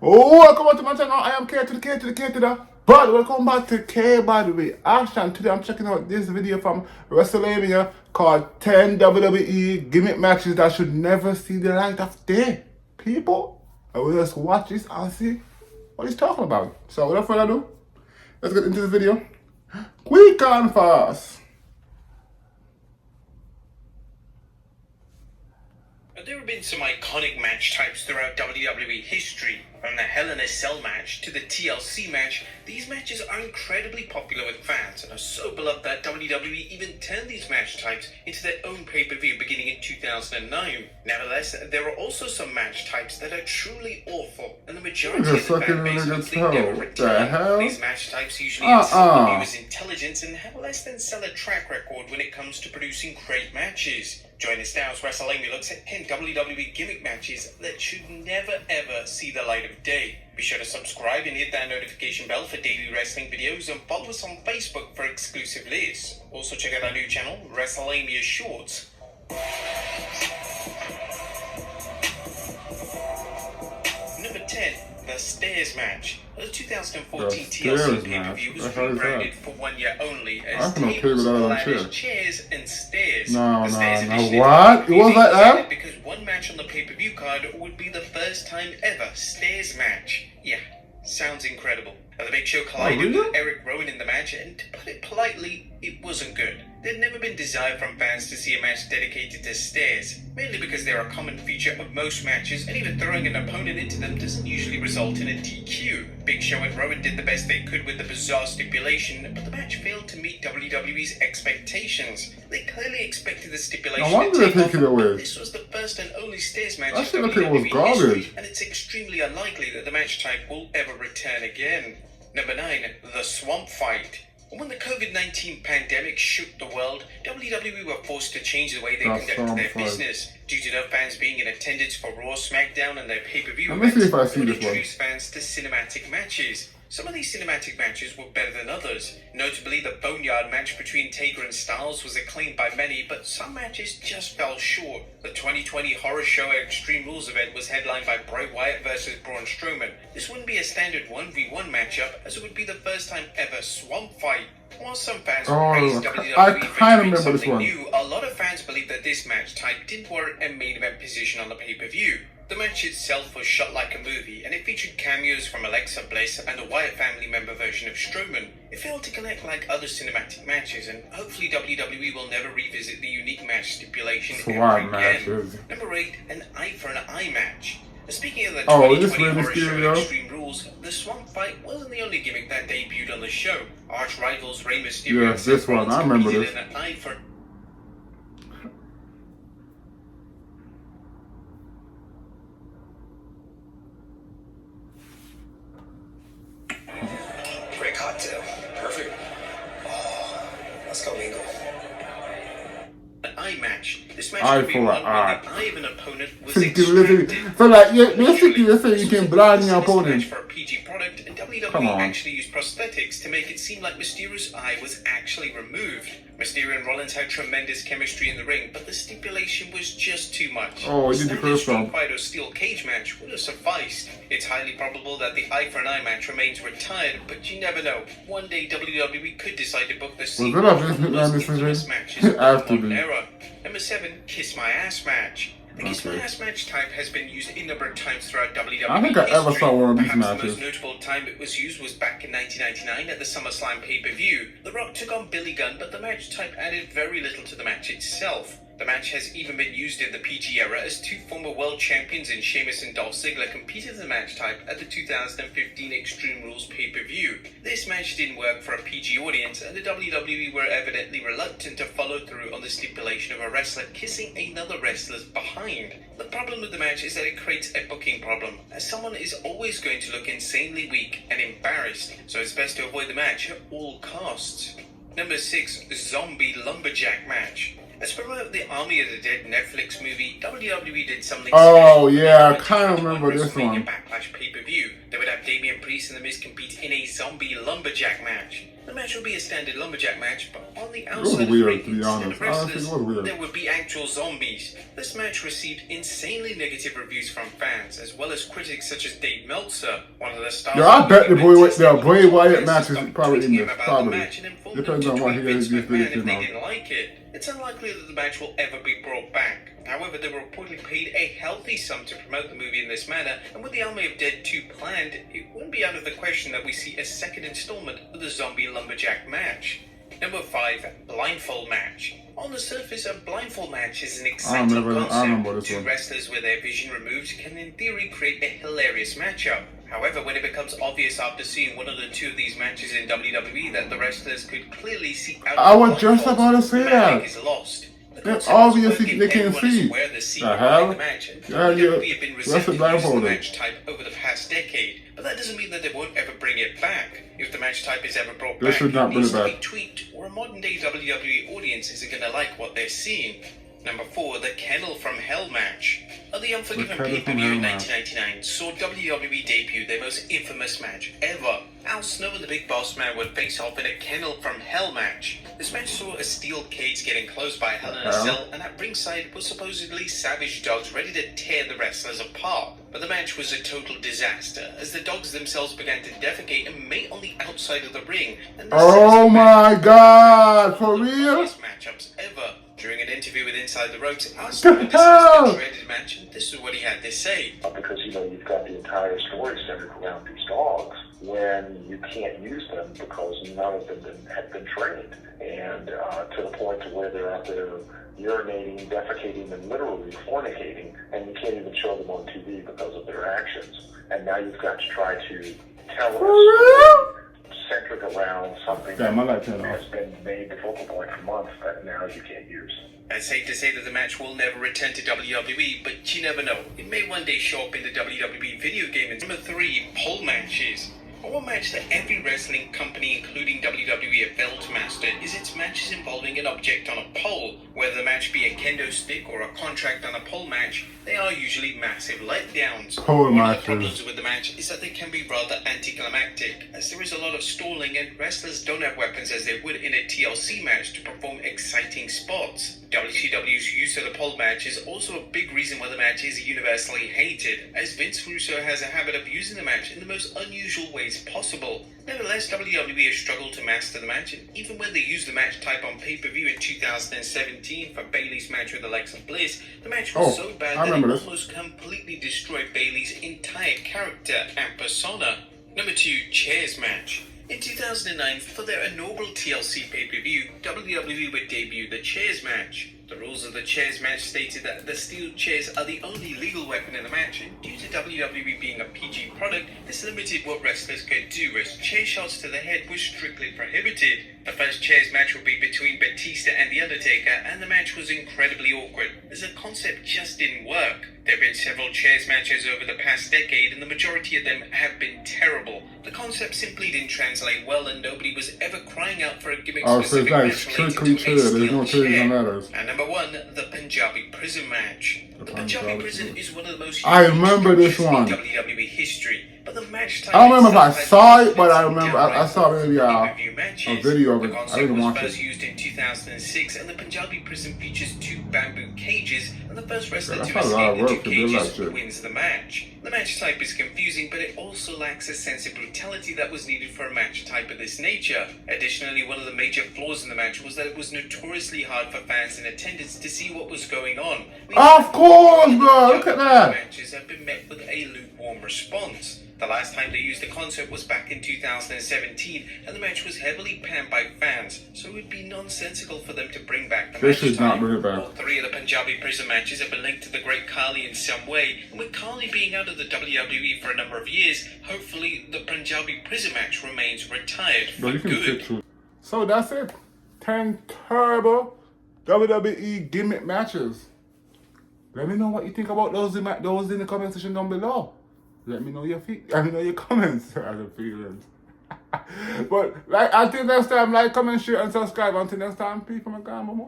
Oh, welcome back to my channel. I am K to the K to the K to the. But welcome back to K by the way. Action. Today I'm checking out this video from WrestleMania called 10 WWE gimmick matches that should never see the light of day. People, I will just watch this and see what he's talking about. So without further ado, let's get into the video. Quick and fast. There have been some iconic match types throughout WWE history. From the Hell in a Cell match to the TLC match, these matches are incredibly popular with fans and are so beloved that WWE even turned these match types into their own pay-per-view beginning in 2009. Nevertheless, there are also some match types that are truly awful, and the majority of the fan base simply never return. These match types usually insult the viewer's intelligence and have less than stellar track record when it comes to producing great matches. Join us now as WrestleMania looks at 10 WWE gimmick matches that should never ever see the light of day. Be sure to subscribe and hit that notification bell for daily wrestling videos and follow us on Facebook for exclusive lists. Also check out our new channel, WrestleMania Shorts. Number 10, the Stairs match. The 2014 TLC pay-per-view was rebranded for 1 year only as tables, ladders, chairs, and stairs. No, what? It was like that? Because one match on the pay-per-view card would be the first time ever stairs match. Yeah, sounds incredible. The Big Show collided with Eric Rowan in the match, and to put it politely, it wasn't good. There'd never been desire from fans to see a match dedicated to stairs, mainly because they're a common feature of most matches, and even throwing an opponent into them doesn't usually result in a DQ. Big Show and Rowan did the best they could with the bizarre stipulation, but the match failed to meet WWE's expectations. They clearly expected the stipulation to take off, but this was the first and only stairs match in WWE history, and it's extremely unlikely that the match type will ever return again. Number 9, the Swamp Fight. When the COVID-19 pandemic shook the world, WWE were forced to change the way they conducted their business. Due to no fans being in attendance for Raw, SmackDown, and their pay-per-view events, they would introduce fans to cinematic matches. Some of these cinematic matches were better than others. Notably, the Boneyard match between Taker and Styles was acclaimed by many, but some matches just fell short. The 2020 Horror Show Extreme Rules event was headlined by Bray Wyatt versus Braun Strowman. This wouldn't be a standard 1v1 matchup, as it would be the first time ever Swamp Fight. While some fans praised WWE for doing something new, a lot of fans believe that this match type didn't warrant a main event position on the pay-per-view. The match itself was shot like a movie, and it featured cameos from Alexa Bliss and a Wyatt family member version of Strowman. It failed to connect like other cinematic matches, and hopefully WWE will never revisit the unique match stipulation ever again. Number 8, an eye for an eye match. Speaking of the 2020 Horror Show Extreme Rules, the Swamp Fight wasn't the only gimmick that debuted on the show. Arch rivals Rey Mysterio and this one, I remember this. An eye for great cocktail. Perfect. Oh, let's go, Mingo. An eye match. This match would be won when the eye of an opponent was extracted. So like, basically you're saying you can blind your opponent. For a PG product, and WWE actually used prosthetics to make it seem like Mysterio's eye was actually removed. Mysterio and Rollins had tremendous chemistry in the ring, but the stipulation was just too much. Oh, you did the first one. Fight or steel cage match would have sufficed. It's highly probable that the eye for an eye match remains retired, but you never know. One day WWE could decide to book the sequel to those matches of the modern era. Number 7, Kiss My Ass match. The Kiss My Ass match type has been used a number of times throughout WWE I think I ever saw one of these matches. The most notable time it was used was back in 1999 at the SummerSlam pay-per-view. The Rock took on Billy Gunn, but the match type added very little to the match itself. The match has even been used in the PG era as two former world champions in Sheamus and Dolph Ziggler competed in the match type at the 2015 Extreme Rules pay-per-view. This match didn't work for a PG audience, and the WWE were evidently reluctant to follow through on the stipulation of a wrestler kissing another wrestler's behind. The problem with the match is that it creates a booking problem, as someone is always going to look insanely weak and embarrassed, so it's best to avoid the match at all costs. Number 6, Zombie Lumberjack match. As per the Army of the Dead Netflix movie, WWE did something special. Yeah, I kind of remember this one. Backlash pay-per-view. They would have Damian Priest and The Miz compete in a zombie lumberjack match. The match would be a standard lumberjack match, but on the was outside of the weird, ring, to be instead honest. of wrestlers, Honestly, it was weird. there would be actual zombies. This match received insanely negative reviews from fans, as well as critics such as Dave Meltzer, one of the stars. Yeah, I bet the Bray Wyatt match is stopped probably in tweeting there. him about the Probably. match and informed Depends him on to what tweet he Vince gets McMahon this if they out. didn't like it. It's unlikely that the match will ever be brought back. However, they were reportedly paid a healthy sum to promote the movie in this manner, and with the Army of Dead 2 planned, it wouldn't be out of the question that we see a second installment of the zombie lumberjack match. Number 5, blindfold match. On the surface, a blindfold match is an exciting concept. Two wrestlers with their vision removed can in theory create a hilarious matchup. However, when it becomes obvious after seeing one of the two of these matches in WWE that the wrestlers could clearly see out I was just about to say that. is lost. That's obviously they can't see. The hell? Yeah, yeah. That's a blindfolded match type over the past decade, but that doesn't mean that they won't ever bring it back. If the match type is ever brought They back, should not it bring needs it to back. be tweaked, or a modern day WWE audience isn't going to like what they're seeing. Number 4, the Kennel from Hell match. At the Unforgiven pay-per-view in 1999 saw WWE debut their most infamous match ever. Al Snow and the Big Boss Man would face off in a Kennel from Hell match. This match saw a steel cage get enclosed by Hell in a Cell, and at ringside was supposedly savage dogs ready to tear the wrestlers apart. But the match was a total disaster, as the dogs themselves began to defecate and mate on the outside of the ring. And oh my God, for real? Matchups ever. During an interview with Inside the Ropes, Al Snow discussed the dreaded match, and this is what he had to say. Because, you've got the entire story centered around these dogs when you can't use them because none of them have been trained. And to the point to where they're out there urinating, defecating, and literally fornicating, and you can't even show them on TV because of their actions. And now you've got to try to tell a story centered around something that has been made the focal point for months that now you can't use. It's safe to say that the match will never return to WWE, but you never know. It may one day show up in the WWE video game. And number 3, pole matches. One match that every wrestling company, including WWE, have failed to master is its matches involving an object on a pole. Whether the match be a kendo stick or a contract on a pole match, they are usually massive letdowns. One of the problems with the match is that they can be rather anticlimactic, as there is a lot of stalling and wrestlers don't have weapons as they would in a TLC match to perform exciting spots. WCW's use of the pole match is also a big reason why the match is universally hated, as Vince Russo has a habit of using the match in the most unusual ways possible. Nevertheless, WWE has struggled to master the match, and even when they used the match type on pay-per-view in 2017 for Bayley's match with Alexa Bliss, the match was so bad that it almost completely destroyed Bayley's entire character and persona. Number 2, chairs match. In 2009, for their inaugural TLC pay-per-view, WWE would debut the chairs match. The rules of the chairs match stated that the steel chairs are the only legal weapon in the match, and due to WWE being a PG product, this limited what wrestlers could do, as chair shots to the head were strictly prohibited. The first chairs match would be between Batista and The Undertaker, and the match was incredibly awkward, as the concept just didn't work. There have been several chairs matches over the past decade, and the majority of them have been terrible. The concept simply didn't translate well, and nobody was ever crying out for a gimmick-specific match related to a steel chair. And number 1, the Punjabi Prison match. The Punjabi Prison is one of the most I remember this one. in WWE history. But the match time I don't remember if I saw it, but I remember I saw maybe a video of it. I didn't watch it. The concept was first used in 2006, and the Punjabi Prison features 2 bamboo cages, and the first wrestler to escape the 2 cages wins the match. The match type is confusing, but it also lacks a sense of brutality that was needed for a match type of this nature. Additionally, one of the major flaws in the match was that it was notoriously hard for fans in attendance to see what was going on. Of course, bro. Look at that. Matches have been met with a lukewarm response. The last time they used the concept was back in 2017, and the match was heavily panned by fans, so it would be nonsensical for them to bring back the match. They should not bring it back. All 3 of the Punjabi Prison matches have been linked to the Great Khali in some way, and with Khali being out of the WWE for a number of years, hopefully the Punjabi Prison match remains retired for good. So that's it. 10 terrible WWE gimmick matches. Let me know what you think about those in the comment section down below. Let me know your comments and feelings. But until next time, like, comment, share, and subscribe. Until next time, people, my God, I'm